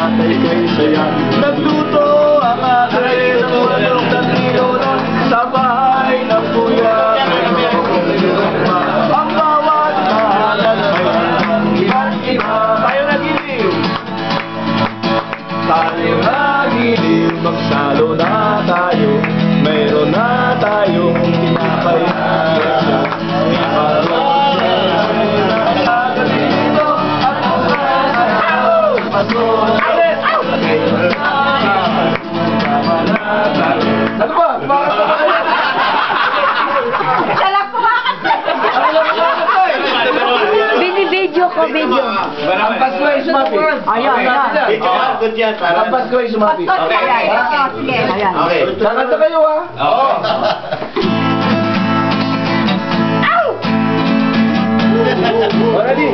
at ika'y saya. Nagluto ang aking manok na tinulong sa bahay ng kuya. Ang bawat mahalan ay iba-iba. Tayo nagiling! Tayo nagiling, magsalo na tayo. Mayroon na tayong tinapayaan. Ano ba? Binibidyo ko, video. Ang Pasko ay sumapi. Ayan. Good yan. Ang Pasko ay sumapi. Ayan. Okay. Sakanta kayo ha? Oo. Ready?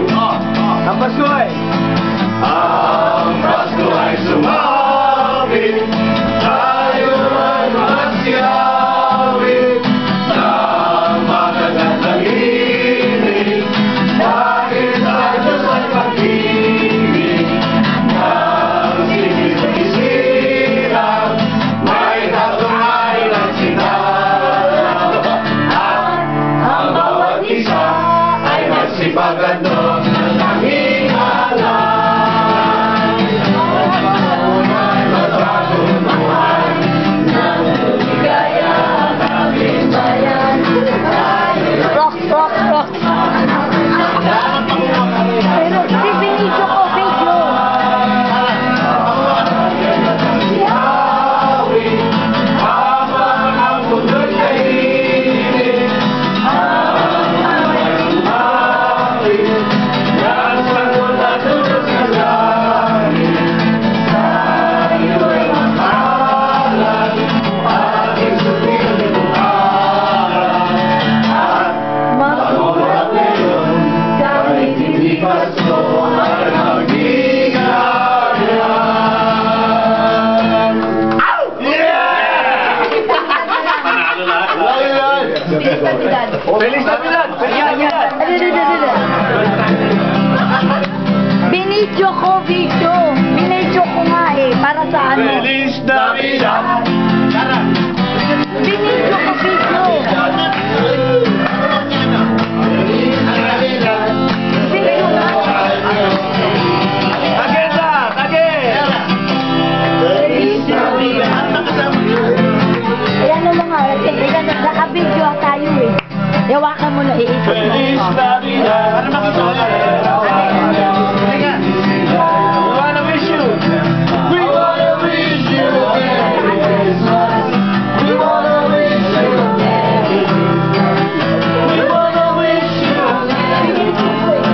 Ang Pasko ay... Ang Pasko ay sumapi. Tayo ay magsiyawi. Sa magagandang hilig. Dahil sa Diyos ay pag-ibig. Nang sinisirang may tatumay ng sinara. At ang bawat isa ay magsipagandong ng tanging alam. Rock. Pero binibidyo ko, video. Feliz Navidad! Binidyo ko, video. Binidyo ko nga para sa ano. Feliz Navidad! Binidyo ko, video. Video nga. Again! Ayan na mga, naka-video tayo Yawakan mo na iikot mo. Feliz Navidad! Para makita We wanna wish you! We wanna wish you a Merry Christmas! We wanna wish you a Merry Christmas! We wanna wish you a Merry Christmas!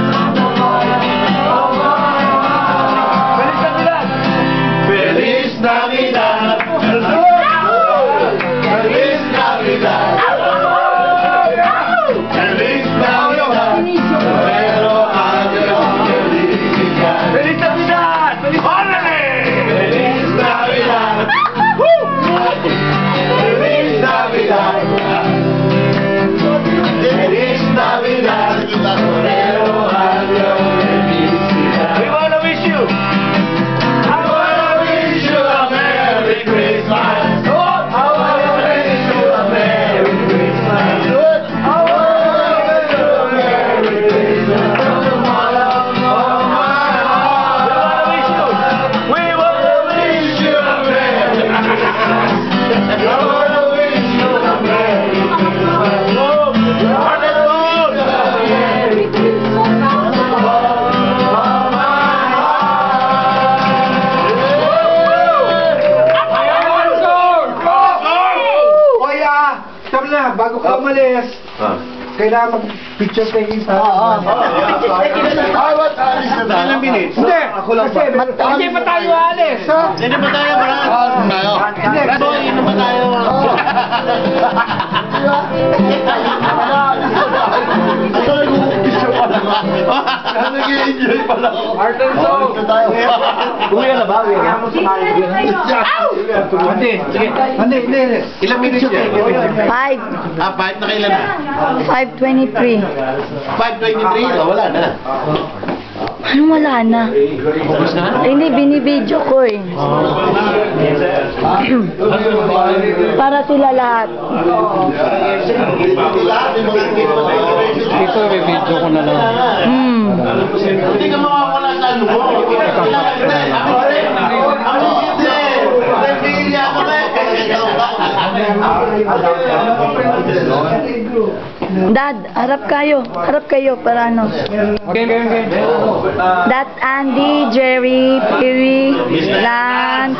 Feliz Navidad! Feliz Navidad! Feliz Navidad! Feliz Navidad! Pero adiós, felicidad! Feliz Navidad! Feliz Navidad! Feliz Navidad! Feliz Navidad! Pero adiós, felicidad! We wanna wish you! I wanna wish you a Merry Christmas! I wanna wish you a Merry Christmas! I wanna wish you a Merry Christmas! From the bottom of my heart! We wanna wish you a Merry Christmas! I wanna wish you a Merry Christmas! Oh, Merry Christmas! From the bottom of my Kuya, sabi na, bago ka umalis, kailangan mag-picture taking sa... Bawat alis na tayo. Ilang minutes? Hindi, Ako lang kasi hindi pa tayo alis, ha? Hindi pa tayo tayo. Hindi, Hindi pa tayo. Ito nag-uumpisa pa lang. Nag-i-enjoy pa lang. Art and soul. Uwi na ba? Hindi. Ilang minutes yan? 5. 5 na kailan na? 5:23. 5:23? Wala na. Ano wala na? Ubus na? Eh, hindi, binibidyo ko eh. Para sila lahat. Ito, video ko na lang. Hindi ka mawawala sa ano mo. Dad, harap kayo. Harap kayo para ano. Game. That's Andy, Jerry, Piri, Lance,